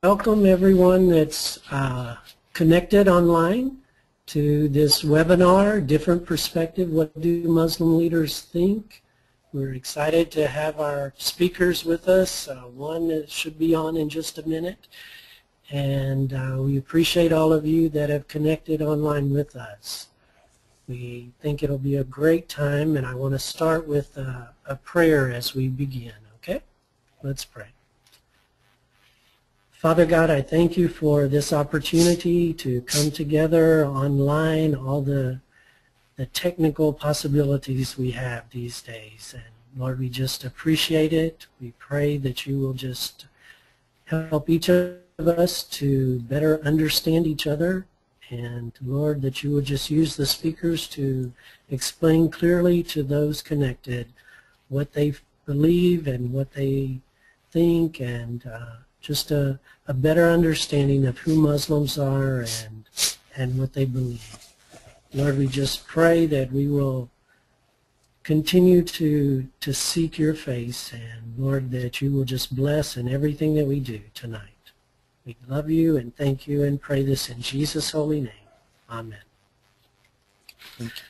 Welcome everyone that's connected online to this webinar, Different Perspective, What Do Muslim Leaders Think? We're excited to have our speakers with us. One that should be on in just a minute. And we appreciate all of you that have connected online with us. We think it'll be a great time, and I want to start with a prayer as we begin, okay? Let's pray. Father God, I thank you for this opportunity to come together online, all the technical possibilities we have these days. And Lord, we just appreciate it. We pray that you will just help each of us to better understand each other. And Lord, that you would just use the speakers to explain clearly to those connected what they believe and what they think, and just a better understanding of who Muslims are and what they believe. Lord, we just pray that we will continue to seek your face, and Lord, that you will just bless in everything that we do tonight. We love you and thank you and pray this in Jesus' holy name. Amen. Thank you.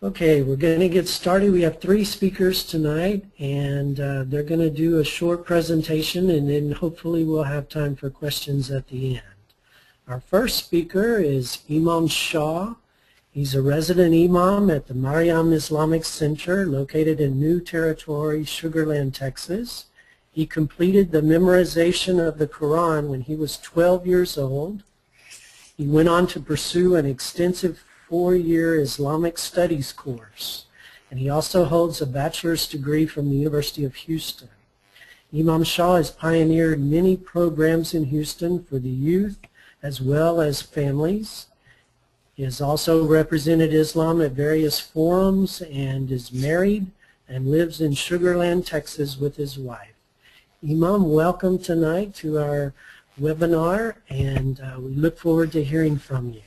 Okay, we're going to get started. We have 3 speakers tonight, and they're going to do a short presentation, and then hopefully we'll have time for questions at the end. Our first speaker is Iman Shah. He's a resident imam at the Mariam Islamic Center located in New Territory, Sugar Land, Texas. He completed the memorization of the Quran when he was 12 years old. He went on to pursue an extensive 4-year Islamic studies course, and he also holds a bachelor's degree from the University of Houston. Iman Shah has pioneered many programs in Houston for the youth as well as families. He has also represented Islam at various forums and is married and lives in Sugar Land, Texas with his wife. Imam, welcome tonight to our webinar, and we look forward to hearing from you.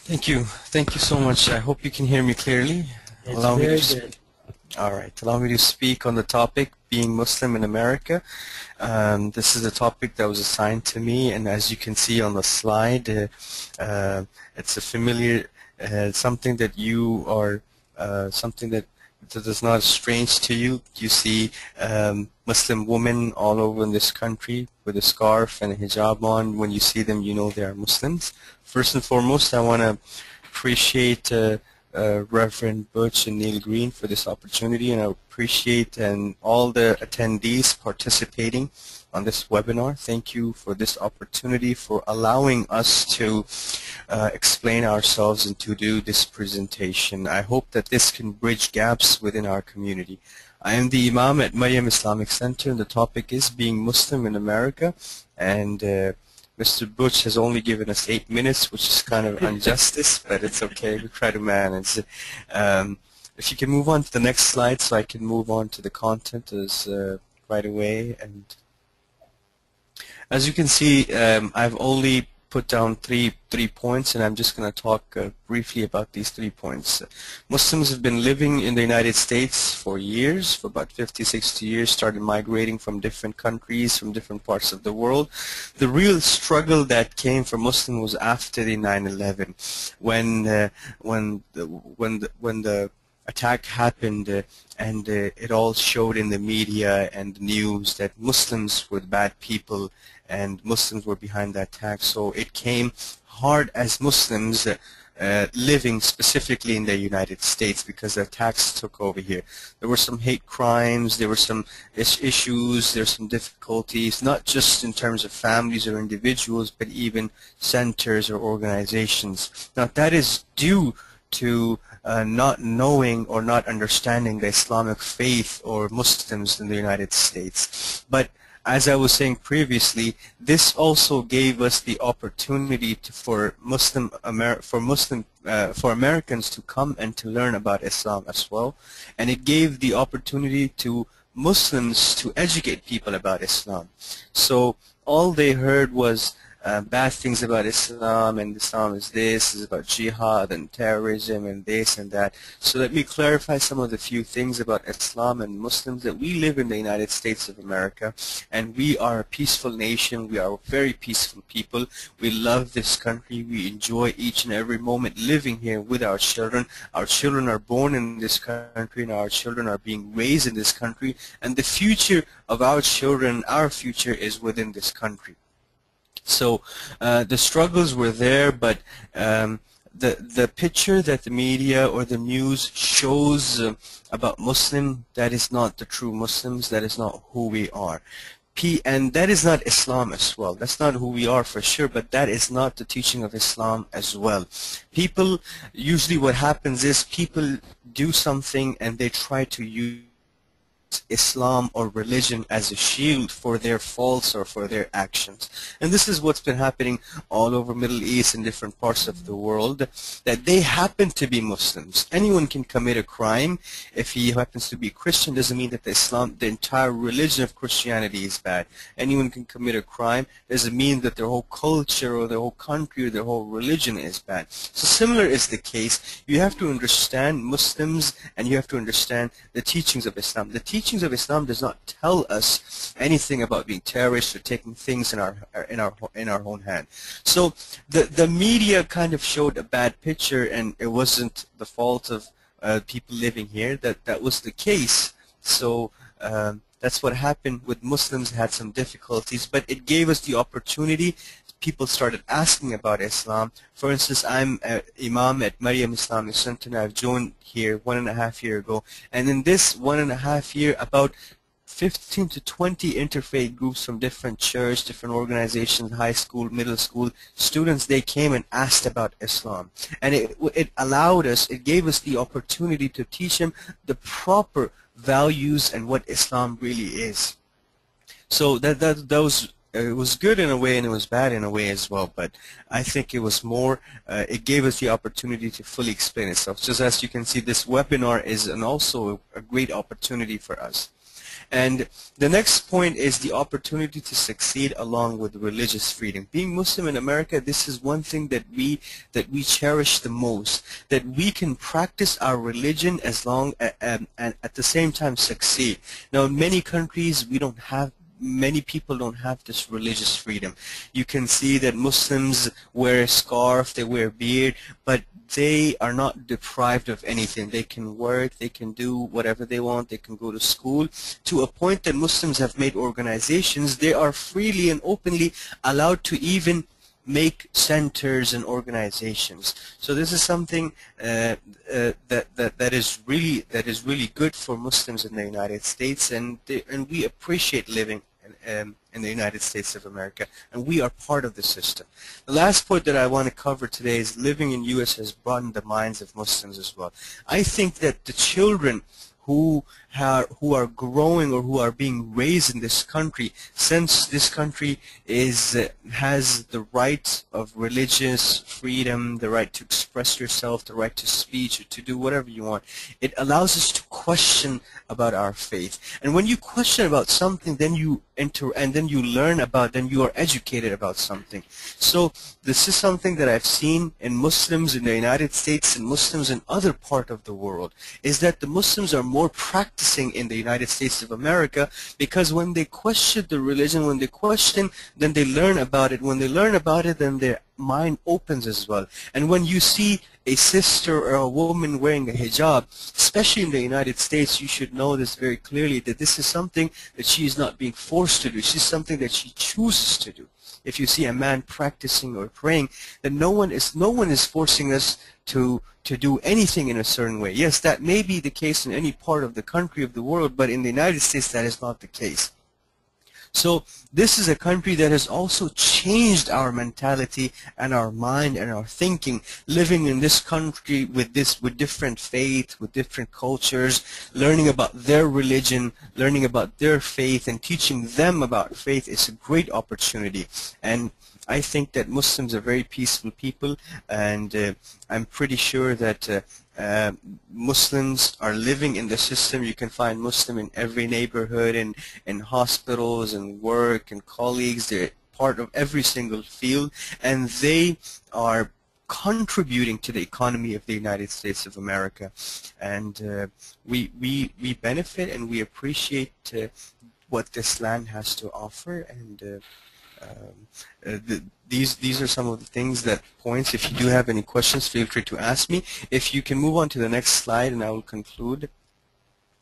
Thank you. Thank you so much. I hope you can hear me clearly. It's very good. All right. Allow me to speak on the topic, being Muslim in America. This is a topic that was assigned to me, and as you can see on the slide, it's a familiar, something that you are, something that is not strange to you. You see Muslim women all over in this country with a scarf and a hijab on. When you see them, you know they are Muslims. First and foremost, I want to appreciate Reverend Butch and Neil Green for this opportunity, and I appreciate all the attendees participating on this webinar. Thank you for this opportunity, for allowing us to explain ourselves and to do this presentation. I hope that this can bridge gaps within our community. I am the Imam at Mariam Islamic Center, and the topic is being Muslim in America, and Mr. Butch has only given us 8 minutes, which is kind of injustice, but it's okay. We try to manage. If you can move on to the next slide so I can move on to the content right away. And as you can see, I've only put down three points, and I'm just going to talk briefly about these 3 points. Muslims have been living in the United States for years, for about 50, 60 years, started migrating from different countries, from different parts of the world. The real struggle that came for Muslims was after the 9/11, when the attack happened, and it all showed in the media and the news that Muslims were the bad people and Muslims were behind the attack. So it came hard as Muslims living specifically in the United States, because the attacks took over here. There were some hate crimes, there were some issues, there were some difficulties, not just in terms of families or individuals, but even centers or organizations. Now that is due to not knowing or not understanding the Islamic faith or Muslims in the United States. But as I was saying previously, this also gave us the opportunity for Americans to come and to learn about Islam as well, and it gave the opportunity to Muslims to educate people about Islam. So all they heard was bad things about Islam, and Islam is this, is about jihad and terrorism and this and that. So let me clarify some of the few things about Islam and Muslims, that we live in the United States of America, and we are a peaceful nation. We are very peaceful people. We love this country. We enjoy each and every moment living here with our children. Our children are born in this country, and our children are being raised in this country, and the future of our children, our future, is within this country. So the struggles were there, but the picture that the media or the news shows about Muslim, that is not the true Muslims. That is not who we are. And that is not Islam as well. That's not who we are for sure, but that is not the teaching of Islam as well. People, usually what happens is people do something and they try to use Islam or religion as a shield for their faults or for their actions. And this is what's been happening all over Middle East and different parts of the world, that they happen to be Muslims. Anyone can commit a crime. If he happens to be Christian, doesn't mean that the entire religion of Christianity is bad. Anyone can commit a crime. Doesn't mean that their whole culture or their whole country or their whole religion is bad. So similar is the case. You have to understand Muslims, and you have to understand the teachings of Islam. The teachings of Islam does not tell us anything about being terrorists or taking things in our own hand. So the media kind of showed a bad picture, and it wasn't the fault of people living here. That was the case. So that's what happened with Muslims. Had some difficulties, but it gave us the opportunity. People started asking about Islam. For instance, I'm Imam at Maryam Islamic Center, and I've joined here 1.5 years ago. And in this 1.5 years, about 15 to 20 interfaith groups from different church, different organizations, high school, middle school students, they came and asked about Islam. And it allowed us, it gave us the opportunity to teach them the proper values and what Islam really is. So that was, it was good in a way, and it was bad in a way as well, but I think it was more, it gave us the opportunity to fully explain itself. Just as you can see, this webinar is also a great opportunity for us. And the next point is the opportunity to succeed along with religious freedom. Being Muslim in America, this is one thing that we cherish the most, that we can practice our religion as long and at the same time succeed. Now, in many countries, many people don't have this religious freedom. You can see that Muslims wear a scarf, they wear a beard, but they are not deprived of anything. They can work, they can do whatever they want, they can go to school, to a point that Muslims have made organizations. They are freely and openly allowed to even make centers and organizations. So this is something that is really good for Muslims in the United States, and we appreciate living in the United States of America, and we are part of the system. The last point that I want to cover today is living in U.S. has broadened the minds of Muslims as well. I think that the children who are growing or who are being raised in this country, since this country has the right of religious freedom, the right to express yourself, the right to speech, or to do whatever you want, it allows us to question about our faith. And when you question about something, then you learn about, then you are educated about something. So this is something that I've seen in Muslims in the United States and Muslims in other parts of the world, is that the Muslims are more practicing in the United States of America, because when they question the religion, when they question, then they learn about it. When they learn about it, then their mind opens as well. And when you see a sister or a woman wearing a hijab, especially in the United States, you should know this very clearly, that this is something that she is not being forced to do. This is something that she chooses to do. If you see a man practicing or praying, then no one is forcing us to do anything in a certain way. Yes, that may be the case in any part of the country of the world, but in the United States that is not the case. So this is a country that has also changed our mentality and our mind and our thinking, living in this country with different faith, with different cultures, learning about their religion, learning about their faith, and teaching them about faith is a great opportunity. And I think that Muslims are very peaceful people, and I'm pretty sure that Muslims are living in the system. You can find Muslim in every neighborhood, in hospitals and work and colleagues. part of every single field, and they are contributing to the economy of the United States of America. And we benefit and we appreciate what this land has to offer, and these are some of the things that points. If you do have any questions, feel free to ask me. If you can move on to the next slide, and I will conclude.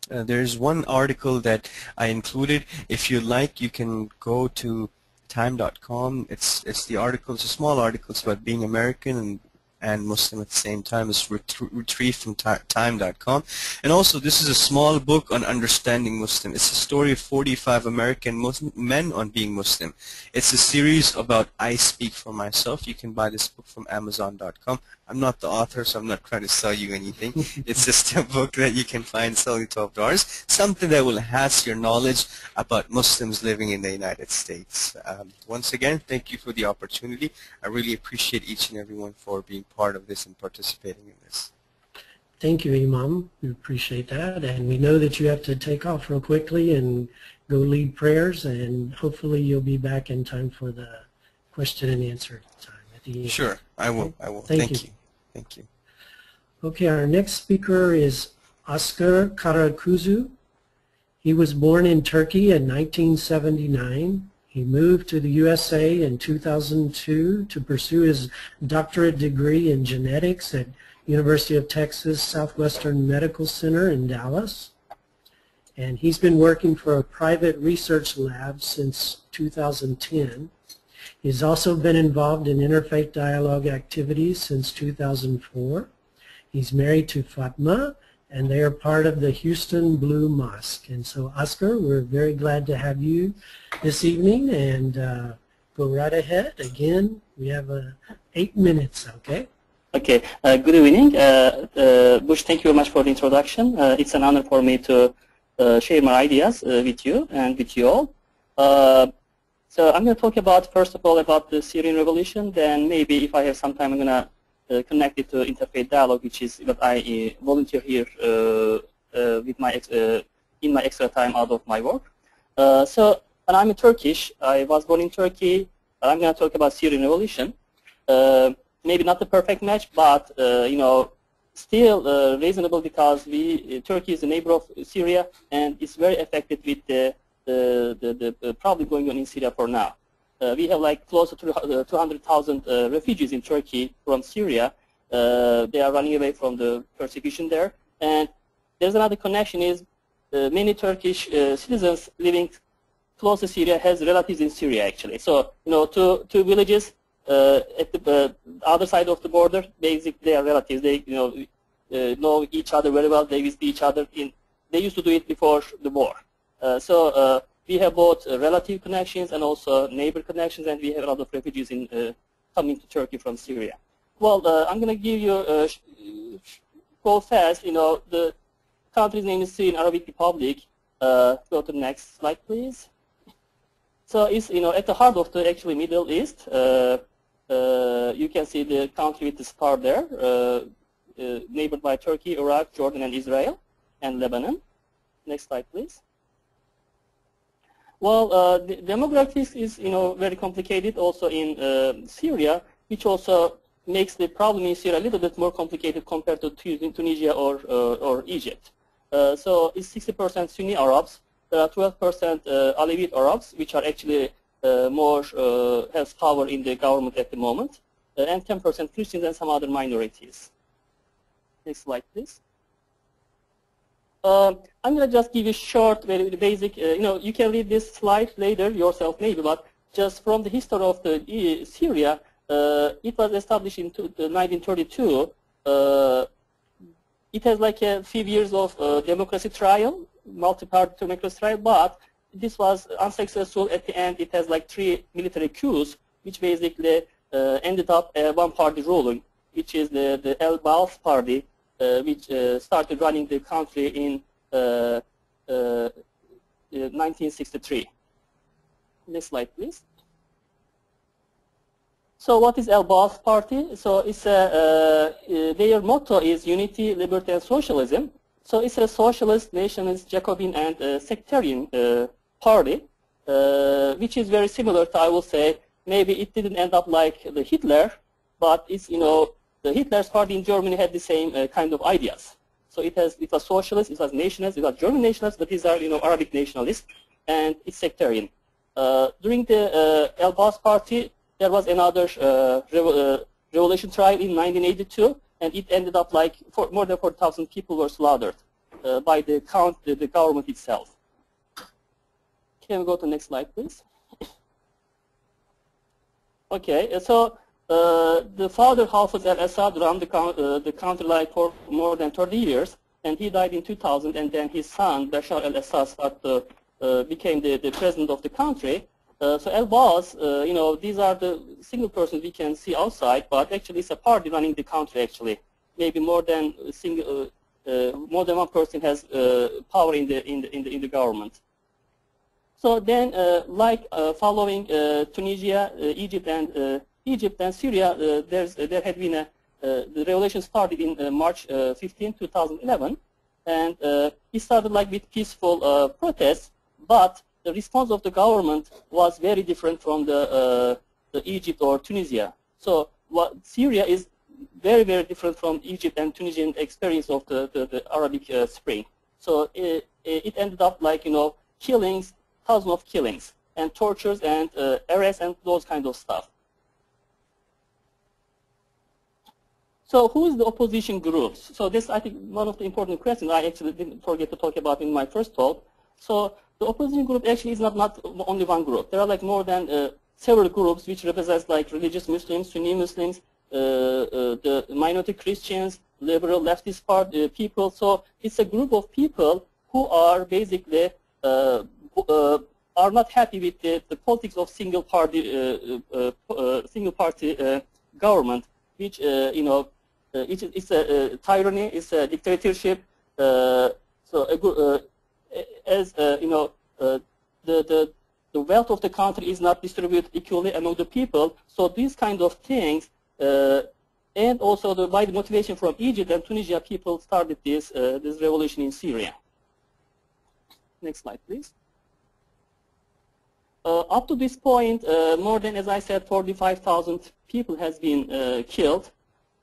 There's one article that I included. If you like, you can go to time.com. It's the article. It's a small article. It's about being American and Muslim at the same time. It's retrieved from time.com. And also, this is a small book on understanding Muslim. It's a story of 45 American Muslim men on being Muslim. It's a series about I Speak for Myself. You can buy this book from Amazon.com. I'm not the author, so I'm not trying to sell you anything. It's just a book that you can find selling $12. Something that will enhance your knowledge about Muslims living in the United States. Once again, thank you for the opportunity. I really appreciate each and everyone for being part of this and participating in this. Thank you, Imam. We appreciate that. And we know that you have to take off real quickly and go lead prayers, and hopefully you'll be back in time for the question and answer time at the end. Sure, I will. I will. Thank you. Thank you. Okay, our next speaker is Asker Karakuzu. He was born in Turkey in 1979. He moved to the USA in 2002 to pursue his doctorate degree in genetics at University of Texas Southwestern Medical Center in Dallas. And he's been working for a private research lab since 2010. He's also been involved in interfaith dialogue activities since 2004. He's married to Fatma, and they are part of the Houston Blue Mosque. And so, Oscar, we're very glad to have you this evening, and go right ahead. Again, we have 8 minutes, okay? Okay, good evening. Bush, thank you very much for the introduction. It's an honor for me to share my ideas with you and with you all. So I'm going to talk about, first of all, about the Syrian Revolution. Then maybe if I have some time, I'm going to connect it to interfaith dialogue, which is what I volunteer here with my in my extra time out of my work. So, and I'm Turkish. I was born in Turkey. I'm going to talk about Syrian Revolution. Maybe not the perfect match, but you know, still reasonable, because Turkey is a neighbor of Syria, and it's very affected with the problem going on in Syria for now. We have like close to 200,000 refugees in Turkey from Syria. They are running away from the persecution there. And there's another connection is many Turkish citizens living close to Syria has relatives in Syria actually. So, you know, two villages at the other side of the border, basically they are relatives. They, you know each other very well. They visit each other. They used to do it before the war. So we have both relative connections and also neighbor connections, and we have a lot of refugees in coming to Turkey from Syria. Well, I'm going to give you go fast. You know, the country's name is Syrian Arabic Republic. Go to the next slide, please. So it's, you know, at the heart of the actually Middle East. You can see the country with the star there, neighbored by Turkey, Iraq, Jordan, and Israel, and Lebanon. Next slide, please. Well, the demographics is, you know, very complicated also in Syria, which also makes the problem in Syria a little bit more complicated compared to Tunisia or Egypt. So it's 60% Sunni Arabs. There are 12% Alevite Arabs, which are actually more has power in the government at the moment, and 10% Christians and some other minorities. Next slide, please. I'm going to just give you short, very basic, you know, you can read this slide later yourself maybe, but just from the history of the Syria, it was established in 1932. It has like a few years of democracy trial, multi-party democracy trial, but this was unsuccessful at the end. It has like 3 military coups, which basically ended up one-party ruling, which is the El Baas party, which started running the country in 1963. Next slide, please. So what is El Baas party? So it's their motto is unity, liberty, and socialism. So it's a socialist, nationalist, Jacobin, and sectarian party. which is very similar to, I will say, maybe it didn't end up like the Hitler, but it's, the Hitler's party in Germany had the same kind of ideas. So it was socialist, it was nationalist, it was German nationalists, but these are, Arabic nationalists, and it's sectarian. During the El-Bas party, there was another revolution trial in 1982, and it ended up like more than 4,000 people were slaughtered by the government itself. Can we go to the next slide, please? Okay, so the father Hafez al-Assad ran the country like for more than 30 years, and he died in 2000, and then his son Bashar al-Assad became the president of the country. So El-Bas, these are the single persons we can see outside, but actually it's a party running the country. Actually, maybe more than one person has power in the government. So then, following Tunisia, Egypt and Syria, there had been the revolution started in March 15, 2011, and it started like with peaceful protests, but the response of the government was very different from the Egypt or Tunisia. So Syria is very, very different from Egypt and Tunisian experience of the Arabic Spring. So it ended up like, killings, thousands of killings, and tortures and arrests and those kind of stuff. So who is the opposition groups? So this, I think, one of the important questions I actually didn't forget to talk about in my first talk. So the opposition group actually is not only one group. There are like more than several groups which represent like religious Muslims, Sunni Muslims, the minority Christians, liberal leftist people. So it's a group of people who are basically are not happy with the politics of single party government, which it's a tyranny, it's a dictatorship. The wealth of the country is not distributed equally among the people. So these kind of things, and also by the motivation from Egypt and Tunisia, people started this revolution in Syria. Next slide, please. Up to this point, more than, as I said, 45,000 people has been killed,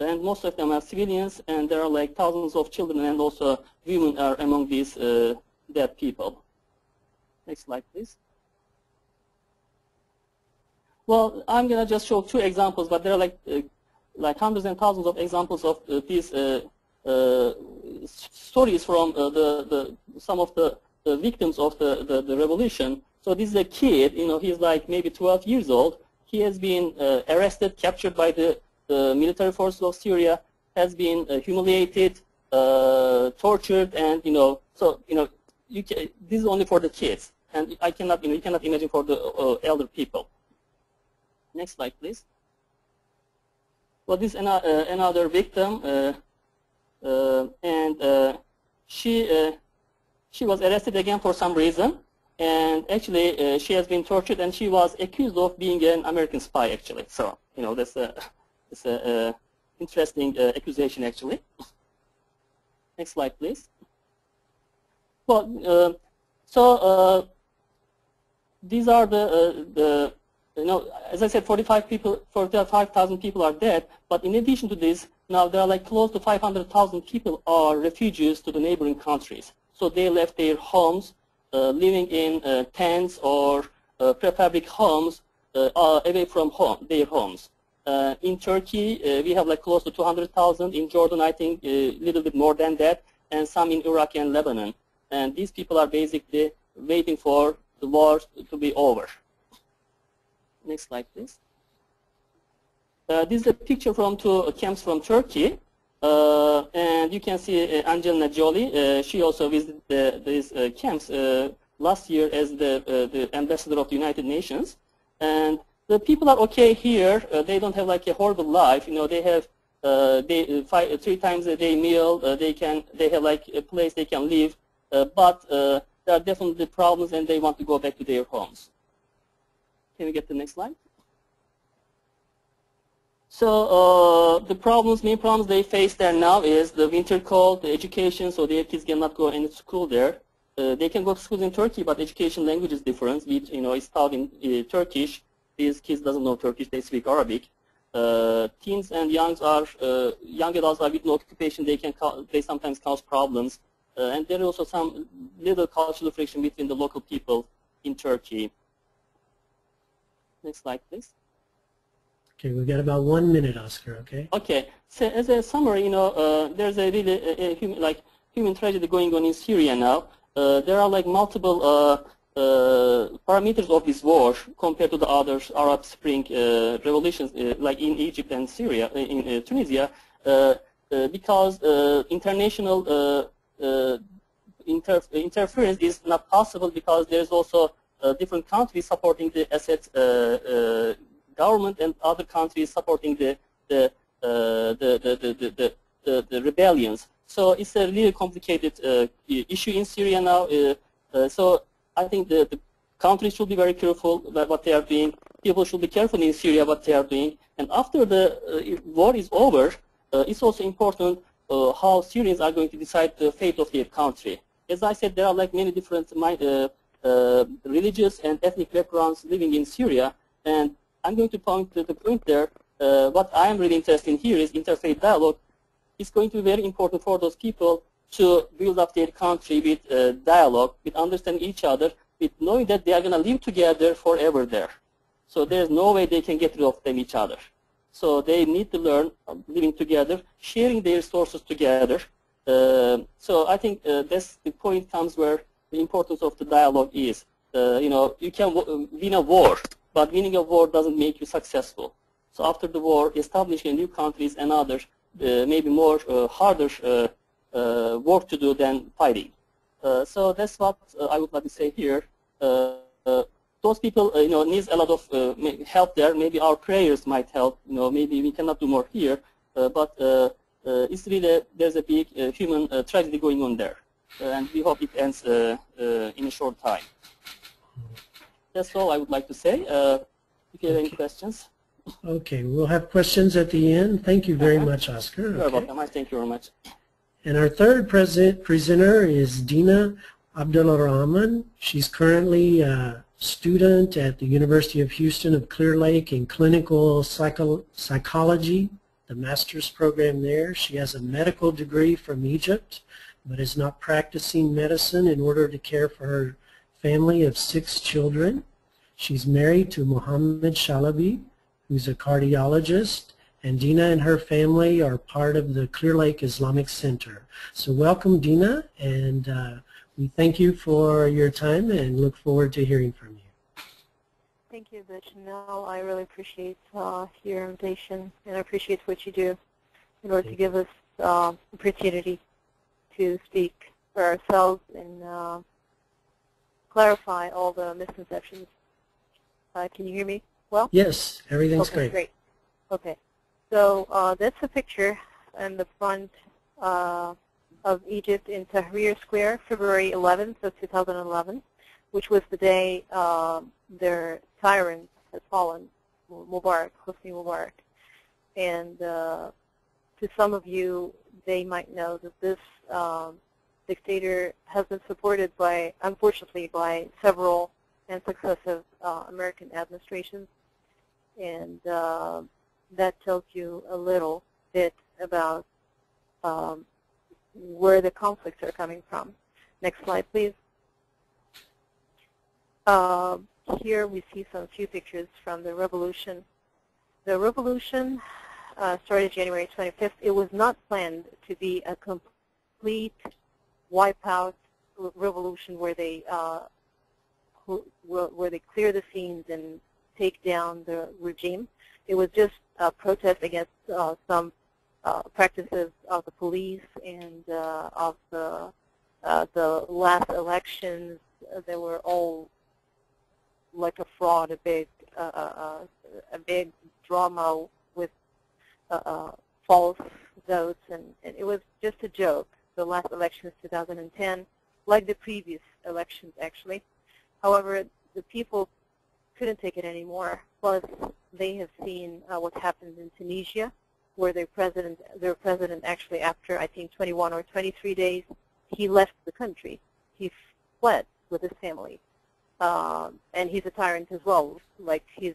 and most of them are civilians, and there are like thousands of children and also women are among these dead people. Next slide, please. Well, I'm going to just show two examples, but there are like hundreds and thousands of examples of these stories from some of the victims of the revolution. So this is a kid, he's like maybe 12 years old. He has been arrested, captured by the military forces of Syria, has been humiliated, tortured, and this is only for the kids, and I cannot, you cannot imagine for the elder people. Next slide, please. Well, this is another victim, and she was arrested again for some reason, and actually she has been tortured, and she was accused of being an American spy, actually. So that's a interesting accusation, actually. Next slide, please. Well, these are as I said, 45,000 people are dead. But in addition to this, now there are like close to 500,000 people are refugees to the neighboring countries. So they left their homes, living in tents or prefabric homes away from their homes. In Turkey, we have like close to 200,000. In Jordan, I think a little bit more than that, and some in Iraq and Lebanon. And these people are basically waiting for the war to be over. Next slide, please. This is a picture from two camps from Turkey. And you can see Angelina Jolie. She also visited these camps last year as the ambassador of the United Nations. And the people are okay here. They don't have like a horrible life. They have 3 times a day meal. They have like a place they can live. But there are definitely problems, and they want to go back to their homes. Can we get the next slide? So the main problems they face there now is the winter cold, the education, so their kids cannot go into school there. they can go to school in Turkey, but education language is different. It's taught in Turkish. These kids doesn't know Turkish; they speak Arabic. Teens and young adults are with no occupation. They sometimes cause problems, and there is also some little cultural friction between the local people in Turkey. Next slide, please. Okay, we've got about 1 minute, Oscar. Okay. Okay. So as a summary, there's a really human tragedy going on in Syria now. There are like multiple parameters of this war compared to the other Arab Spring revolutions, like in Egypt and Syria, in Tunisia, because international interference is not possible, because there's also different countries supporting the Assad government and other countries supporting the rebellions. So it's a really complicated issue in Syria now. So I think the countries should be very careful about what they are doing. People should be careful in Syria what they are doing. And after the war is over, it's also important how Syrians are going to decide the fate of their country. As I said, there are like many different religious and ethnic backgrounds living in Syria, and I'm going to point to the point there. What I am really interested in here is interfaith dialogue. It's going to be very important for those people to build up their country with dialogue, with understanding each other, with knowing that they are going to live together forever there. So there's no way they can get rid of each other. So they need to learn living together, sharing their resources together. So I think that's the point comes where the importance of the dialogue is. You can win a war, but winning a war doesn't make you successful. So after the war, establishing new countries and others may be more harder work to do than fighting. So that's what I would like to say here. Those people, needs a lot of help there. Maybe our prayers might help. Maybe we cannot do more here, but it's really there's a big human tragedy going on there, and we hope it ends in a short time. That's all I would like to say. If you have any questions. Okay, we'll have questions at the end. Thank you very much, Oscar. You're welcome. Thank you very much. And our third presenter is Dina Abdulrahman. She's currently a student at the University of Houston of Clear Lake in clinical psychology, the master's program there. She has a medical degree from Egypt, but is not practicing medicine in order to care for her family of 6 children. She's married to Mohammed Shalabi, who's a cardiologist, and Dina and her family are part of the Clear Lake Islamic Center. So welcome, Dina, and we thank you for your time and look forward to hearing from you. Thank you, Chanel. I really appreciate your invitation, and I appreciate what you do in order to give us opportunity to speak for ourselves and clarify all the misconceptions. Can you hear me well? Yes, everything's okay, great. Okay, so that's a picture in the front of Egypt in Tahrir Square, February 11th of 2011, which was the day their tyrant had fallen, Mubarak, Hosni Mubarak. And to some of you, they might know that this dictator has been supported by, unfortunately, by several and successive American administrations. And that tells you a little bit about where the conflicts are coming from. Next slide, please. Here we see some few pictures from the revolution. The revolution started January 25th. It was not planned to be a complete wipeout revolution where they clear the scenes and take down the regime. It was just a protest against some practices of the police and of the last elections. They were all like a fraud, a big drama with false votes, and it was just a joke. The last elections, 2010, like the previous elections, actually. However, the people couldn't take it anymore. Plus, they have seen what happened in Tunisia, where their president actually, after I think 21 or 23 days, he left the country. He fled with his family. And he's a tyrant as well, like he's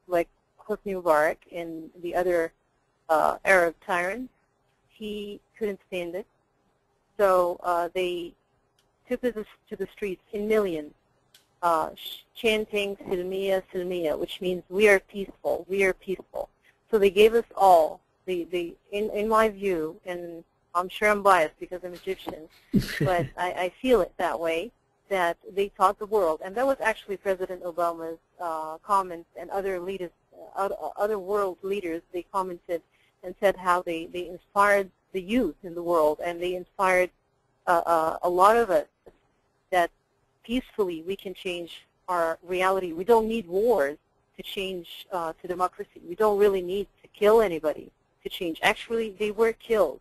like Hosni Mubarak and the other Arab tyrants. He couldn't stand it, so they took us to the streets in millions, chanting "Silmiya, Silmiya," which means we are peaceful, we are peaceful. So they gave us all, in my view, and I'm sure I'm biased because I'm Egyptian, but I feel it that way, that they taught the world, and that was actually President Obama's comments, and other leaders, other world leaders, they commented and said how they inspired the youth in the world, and they inspired a lot of us that peacefully we can change our reality. We don't need wars to change to democracy. We don't really need to kill anybody to change. Actually, they were killed.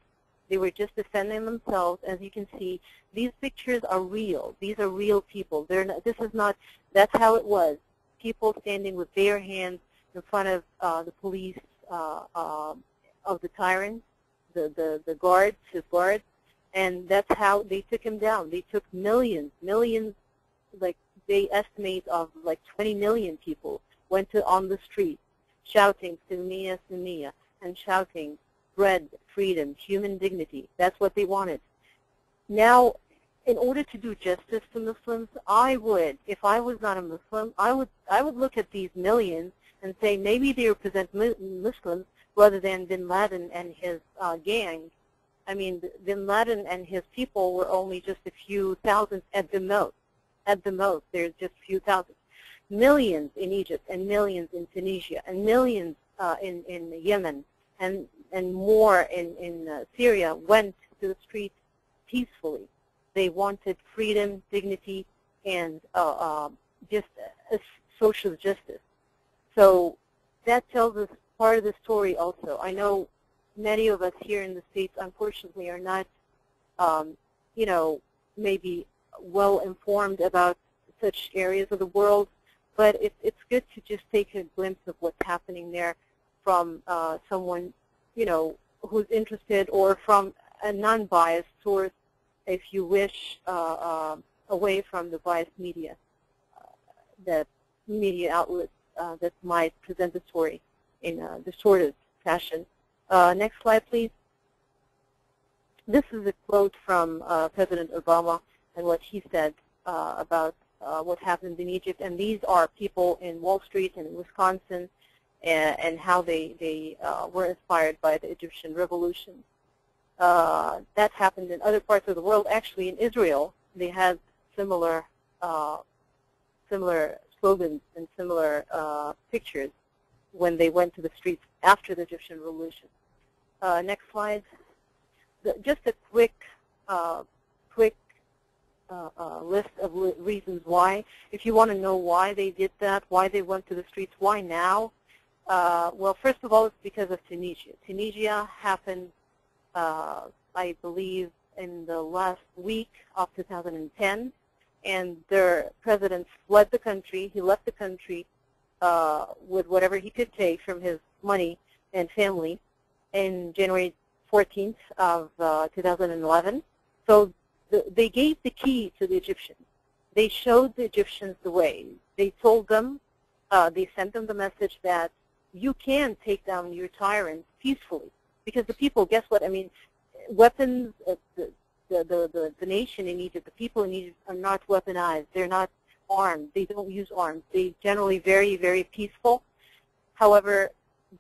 They were just defending themselves. As you can see, these pictures are real. These are real people. They're not, this is not, that's how it was. People standing with bare hands in front of the police of the tyrant, the guards, his guards, and that's how they took him down. They took millions, like they estimate of like 20 million people went on the street shouting "Silmiya, Silmiya," and shouting bread, freedom, human dignity. That's what they wanted. Now, in order to do justice to Muslims, I would, if I was not a Muslim, I would look at these millions and say maybe they represent Muslims rather than Bin Laden and his gang. I mean, Bin Laden and his people were only just a few thousand at the most. At the most, there's just a few thousand. Millions in Egypt, and millions in Tunisia, and millions in Yemen, and more in Syria went to the streets peacefully. They wanted freedom, dignity, and just social justice. So that tells us part of the story also. I know many of us here in the States, unfortunately, are not, you know, maybe well informed about such areas of the world, but it's good to just take a glimpse of what's happening there from someone, you know, who's interested, or from a non-biased source, if you wish, away from the biased media, the media outlets that might present the story in a distorted fashion. Next slide, please. This is a quote from President Obama and what he said about what happened in Egypt. And these are people in Wall Street and in Wisconsin, and how they were inspired by the Egyptian Revolution. That happened in other parts of the world. Actually, in Israel, they had similar slogans and similar pictures when they went to the streets after the Egyptian Revolution. Next slide. Just a quick list of reasons why. If you want to know why they did that, why they went to the streets, why now? Well, first of all, it's because of Tunisia. Tunisia happened, I believe, in the last week of 2010, and their president fled the country. He left the country with whatever he could take from his money and family in January 14th of 2011. So they gave the key to the Egyptians. They showed the Egyptians the way. They told them, they sent them the message that you can take down your tyrants peacefully. Because the people, guess what? I mean, weapons, the nation in Egypt, the people in Egypt are not weaponized. They're not armed. They don't use arms. They generally very, very peaceful. However,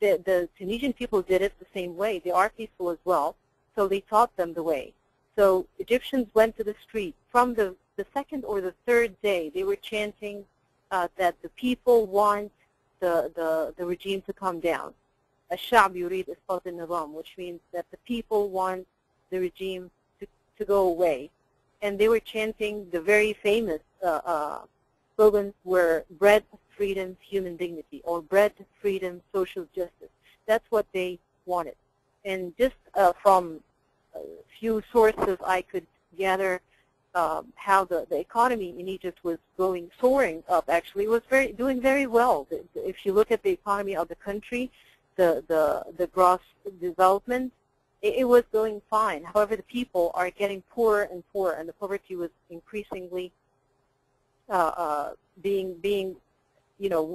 the Tunisian people did it the same way. They are peaceful as well. So they taught them the way. So Egyptians went to the street. From the second or the third day, they were chanting that the people want the regime to come down. الشعب يريد إسقاط النظام, which means that the people want the regime to go away. And they were chanting the very famous slogans were bread, freedom, human dignity, or bread, freedom, social justice. That's what they wanted. And just from a few sources I could gather how the economy in Egypt was soaring up. Actually, it was doing very well. If you look at the economy of the country, the gross development, it was going fine. However, the people are getting poorer and poorer, and the poverty was increasingly being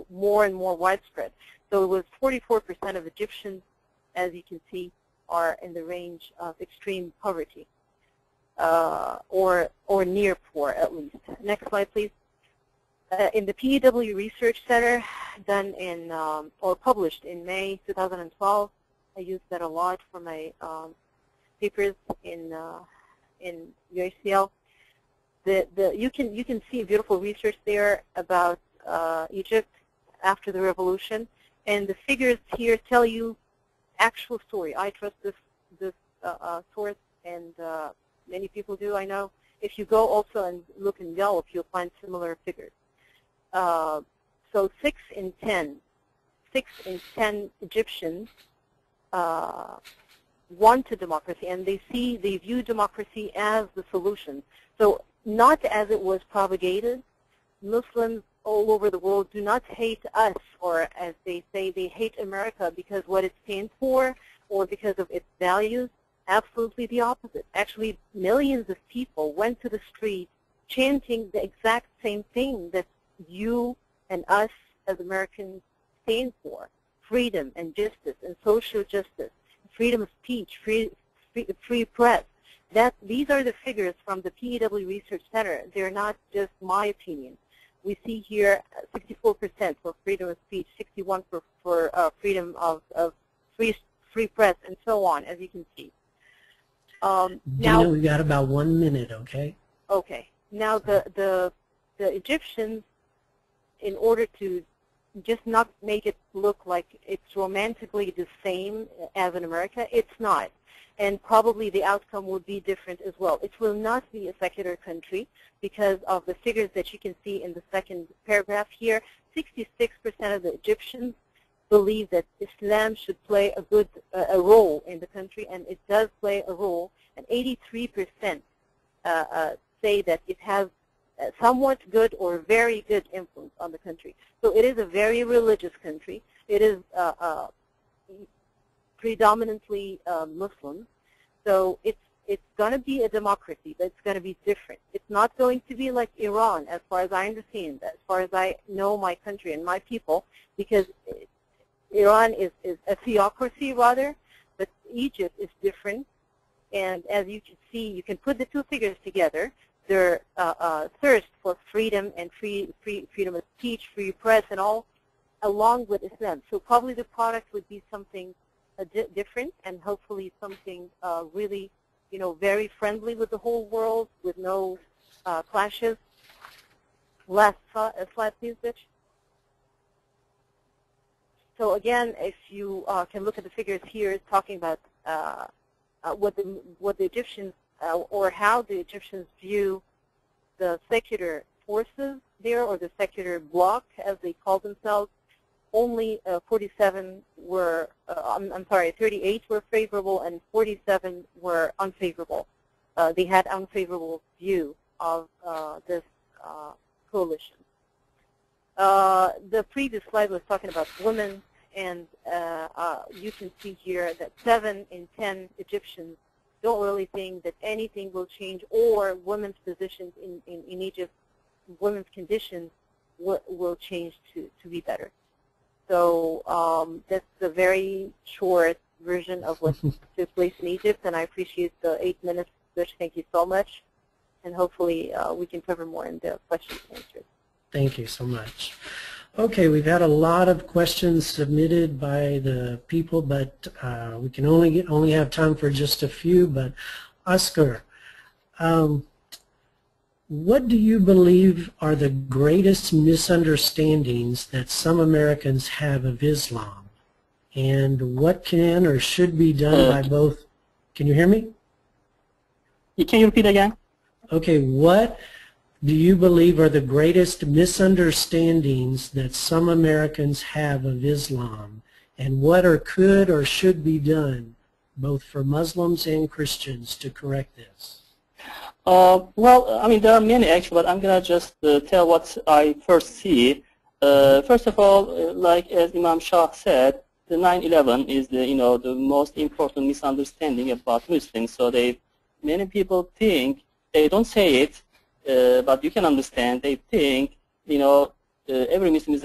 more and more widespread. So it was 44% of Egyptians, as you can see, are in the range of extreme poverty, or near poor at least. Next slide, please. In the PEW Research Center, done in or published in May 2012, I used that a lot for my papers in UICL. You can see beautiful research there about Egypt after the revolution, and the figures here tell you actual story. I trust this source, and many people do, I know. If you go also and look in Yelp, you'll find similar figures. So 6 in 10 Egyptians wanted democracy, and they view democracy as the solution. So not as it was propagated. Muslims all over the world do not hate us, or as they say, they hate America because what it stands for or because of its values. Absolutely the opposite. Actually, millions of people went to the street chanting the exact same thing that you and us as Americans stand for: freedom and justice and social justice, freedom of speech, free press. These are the figures from the PEW Research Center. They're not just my opinion. We see here 64% for freedom of speech, 61% for freedom of free press, and so on, as you can see. Now we've got about 1 minute, okay? Okay. Now the Egyptians, in order to just not make it look like it's romantically the same as in America, it's not. And probably the outcome will be different as well. It will not be a secular country because of the figures that you can see in the second paragraph here. 66% of the Egyptians believe that Islam should play a role in the country, and it does play a role. And 83% say that it has somewhat good or very good influence on the country. So it is a very religious country. It is predominantly Muslim. So it's going to be a democracy, but it's going to be different. It's not going to be like Iran, as far as I understand, as far as I know my country and my people, because Iran is a theocracy rather, but Egypt is different. And as you can see, you can put the two figures together. Their thirst for freedom and freedom of speech, free press, and all, along with Islam. So probably the product would be something different, and hopefully something really, very friendly with the whole world, with no clashes. Last slide, please, Bitch. So again, if you can look at the figures here, it's talking about what the Egyptians or how the Egyptians view the secular forces there, or the secular bloc, as they call themselves. Only 38 were favorable, and 47 were unfavorable. They had unfavorable view of this coalition. The previous slide was talking about women, and you can see here that 7 in 10 Egyptians don't really think that anything will change, or women's positions in Egypt, women's conditions will change to be better. So that's a very short version of what took place in Egypt, and I appreciate the 8 minutes, Bish. Thank you so much, and hopefully we can cover more in the questions and answers. Thank you so much. Okay, we've had a lot of questions submitted by the people, but we can only have time for just a few. But Oscar, what do you believe are the greatest misunderstandings that some Americans have of Islam, and what can or should be done by both? Can you hear me? Can you repeat again? Okay, what do you believe are the greatest misunderstandings that some Americans have of Islam, and what could or should be done both for Muslims and Christians to correct this? Well, I mean, there are many actually, but I'm going to just tell what I first see. First of all, like as Iman Shah said, the 9/11 is the the most important misunderstanding about Muslims. So many people think, they don't say it, but you can understand. They think every Muslim is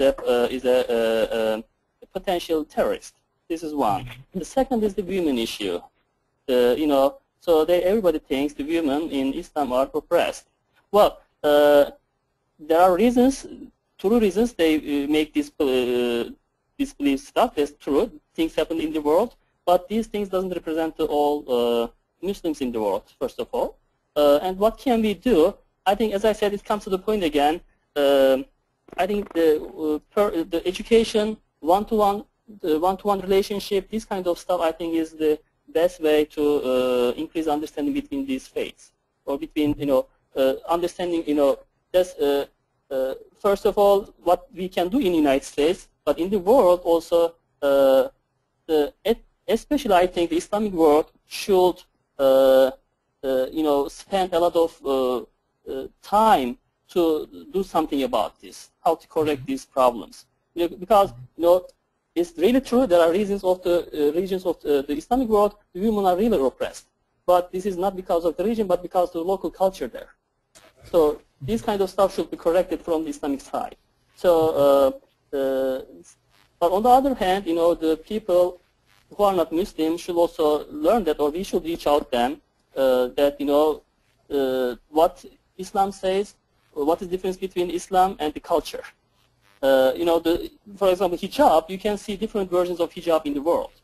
a potential terrorist. This is one. The second is the women issue. So everybody thinks the women in Islam are oppressed. Well, there are reasons, true reasons they make this belief stuff. That's true. Things happen in the world, but these things doesn't represent all Muslims in the world, first of all. And what can we do? I think, as I said, it comes to the point again. I think the education, one-to-one relationship, this kind of stuff, I think, is the best way to increase understanding between these faiths, or between understanding. That's first of all what we can do in the United States, but in the world also. Especially, I think the Islamic world should spend a lot of time to do something about this, how to correct these problems. Because it's really true, there are reasons of the regions of the Islamic world, the women are really oppressed. But this is not because of the region, but because of the local culture there. So this kind of stuff should be corrected from the Islamic side. So, but on the other hand, the people who are not Muslim should also learn that, or we should reach out them that what Islam says, what is the difference between Islam and the culture. For example, hijab, you can see different versions of hijab in the world.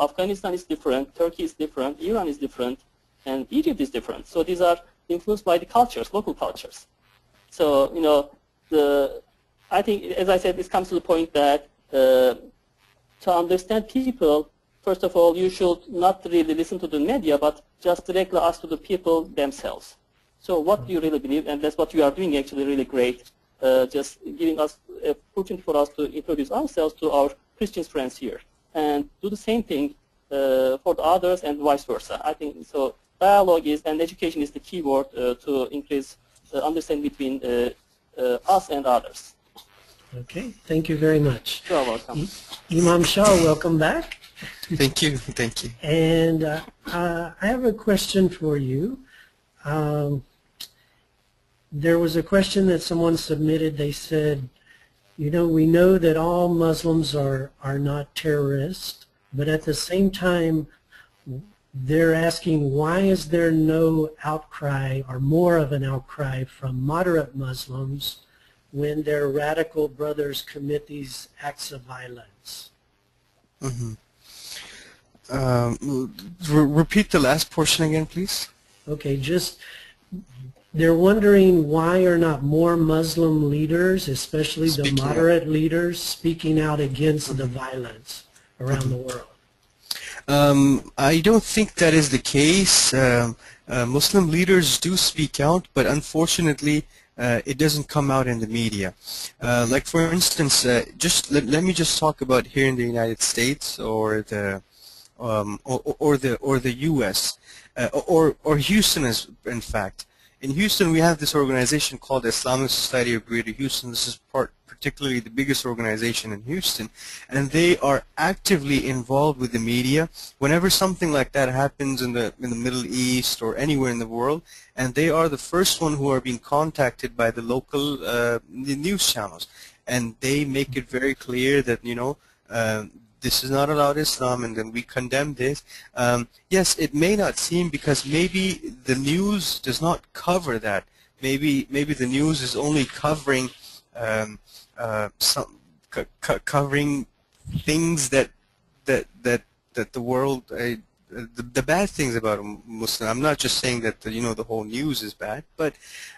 Afghanistan is different, Turkey is different, Iran is different, and Egypt is different. So these are influenced by the cultures, local cultures. So, I think, as I said, this comes to the point that to understand people, first of all, you should not really listen to the media, but just directly ask to the people themselves. So what do you really believe? And that's what you are doing, actually, really great. Just giving us an opportunity for us to introduce ourselves to our Christian friends here, and do the same thing for the others, and vice versa. I think so. Dialogue and education is the key word to increase understanding between us and others. Okay, thank you very much. You're welcome. Iman Shah, welcome back. Thank you, thank you. And I have a question for you. There was a question that someone submitted. They said, we know that all Muslims are not terrorists, but at the same time, they're asking, why is there no outcry, or more of an outcry, from moderate Muslims when their radical brothers commit these acts of violence? Mm-hmm. Repeat the last portion again, please. Okay, they're wondering why are not more Muslim leaders, especially the moderate leaders, speaking out against the violence around the world? I don't think that is the case. Muslim leaders do speak out, but unfortunately, it doesn't come out in the media. Like, for instance, let me just talk about here in the United States, or the U.S. or Houston, in fact. In Houston, we have this organization called the Islamic Society of Greater Houston. This is particularly the biggest organization in Houston, and they are actively involved with the media whenever something like that happens in the Middle East or anywhere in the world, and they are the first one who are being contacted by the local news channels, and they make it very clear that this is not allowed Islam, and then we condemn this. Yes, it may not seem, because maybe the news does not cover that. Maybe the news is only covering covering things that the world, the bad things about a Muslim. I'm not just saying that the whole news is bad, but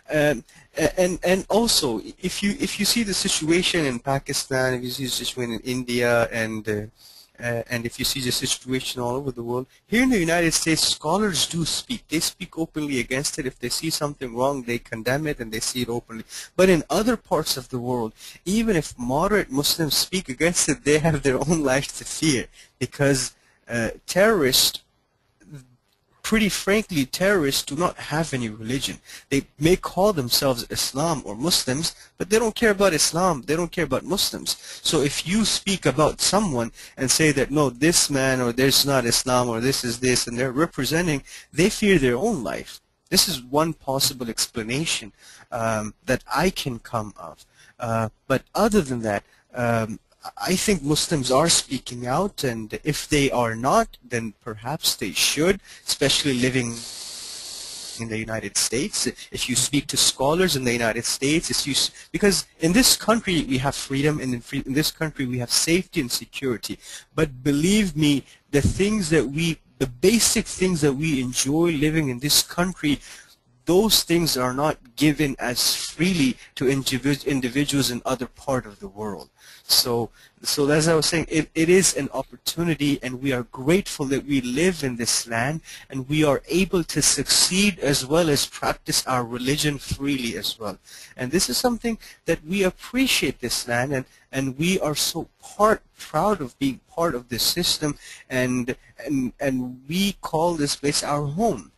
and also if you see the situation in Pakistan, if you see the situation in India, and if you see the situation all over the world, here in the United States, scholars do speak. They speak openly against it. If they see something wrong, they condemn it, and they see it openly. But in other parts of the world, even if moderate Muslims speak against it, they have their own lives to fear, because terrorists, pretty frankly, terrorists do not have any religion. They may call themselves Islam or Muslims, but they don't care about Islam. They don't care about Muslims. So if you speak about someone and say that, no, this man or there's not Islam or this is this, and they're representing, they fear their own life. This is one possible explanation that I can come of. But other than that, I think Muslims are speaking out, and if they are not, then perhaps they should, especially living in the United States. If you speak to scholars in the United States, because in this country we have freedom, and in this country we have safety and security. But believe me, the basic things that we enjoy living in this country, those things are not given as freely to individuals in other part of the world. So as I was saying, it is an opportunity, and we are grateful that we live in this land, and we are able to succeed as well as practice our religion freely as well. And this is something that we appreciate this land, and we are so proud of being part of this system, and we call this place our home.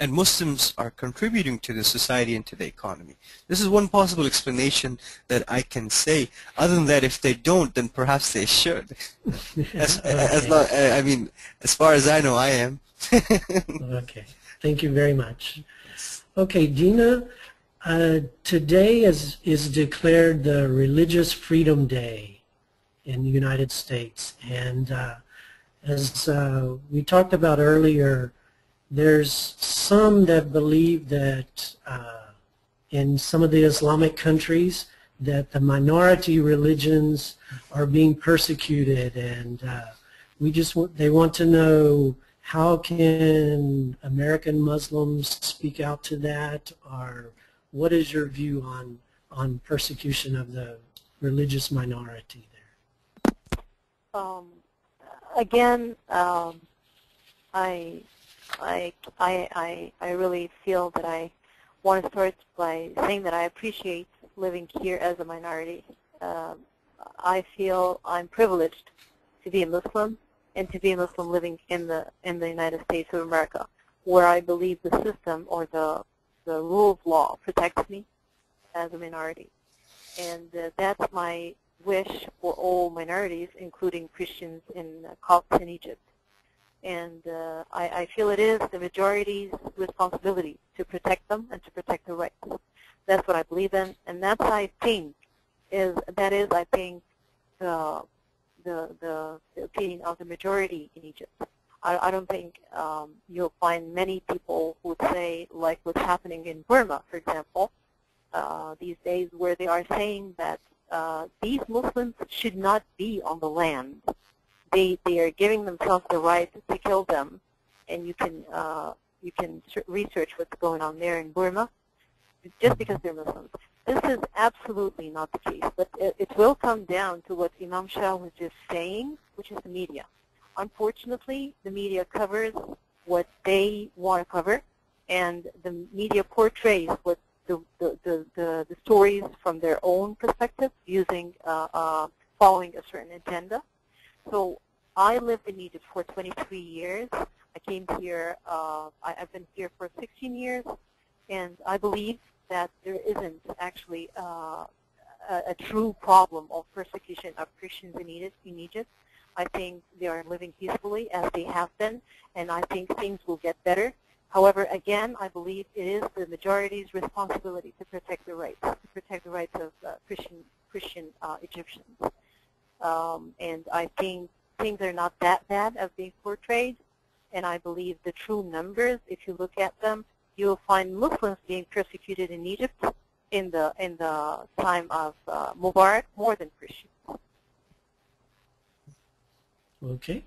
And Muslims are contributing to the society and to the economy. This is one possible explanation that I can say. Other than that, if they don't, then perhaps they should. I mean, as far as I know, I am. Okay. Thank you very much. Okay, Dina, today is declared the Religious Freedom Day in the United States. And as we talked about earlier, there's some that believe that in some of the Islamic countries that the minority religions are being persecuted, and they want to know, how can American Muslims speak out to that, or what is your view on persecution of the religious minority there? Again, I really feel that I want to start by saying that I appreciate living here as a minority. I feel I'm privileged to be a Muslim, and to be a Muslim living in the United States of America, where I believe the system or the rule of law protects me as a minority. And that's my wish for all minorities, including Christians and Copts in Egypt. And I feel it is the majority's responsibility to protect them and to protect their rights. That's what I believe in, and that's I think the opinion of the majority in Egypt. I don't think you'll find many people who would say, like what's happening in Burma, for example, these days, where they are saying that these Muslims should not be on the land. They are giving themselves the right to kill them, and you can research what's going on there in Burma, just because they're Muslims. This is absolutely not the case, but it will come down to what Iman Shah was just saying, which is the media. Unfortunately, the media covers what they want to cover, and the media portrays what the stories from their own perspective, using following a certain agenda. So I lived in Egypt for 23 years. I came here, I've been here for 16 years, and I believe that there isn't actually a true problem of persecution of Christians in Egypt. I think they are living peacefully as they have been, and I think things will get better. However, again, I believe it is the majority's responsibility to protect the rights, of Christian Egyptians. And I think things are not that bad as being portrayed, and I believe the true numbers, if you look at them, you'll find Muslims being persecuted in Egypt in the time of Mubarak more than Christians. Okay.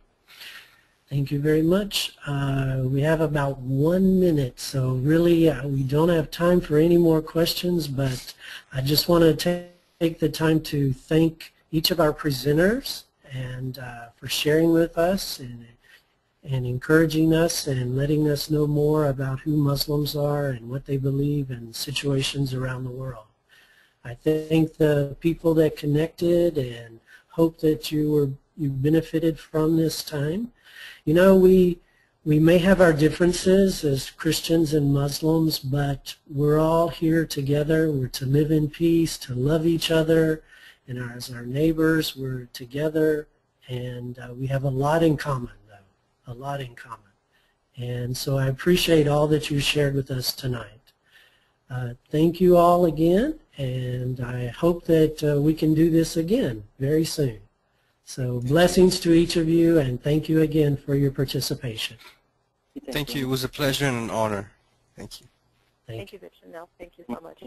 Thank you very much. We have about 1 minute, so really we don't have time for any more questions, but I just want to take the time to thank each of our presenters and for sharing with us and encouraging us and letting us know more about who Muslims are and what they believe in situations around the world. I thank the people that connected and hope that you benefited from this time. You know, we we may have our differences as Christians and Muslims, but we're all here together. We're to live in peace, to love each other, and as our neighbors, we're together, and we have a lot in common, though, a lot in common. And so I appreciate all that you shared with us tonight. Thank you all again, and I hope that we can do this again very soon. So blessings to each of you, and thank you again for your participation. Thank you. It was a pleasure and an honor. Thank you. Thank you, Victor. No, thank you so much.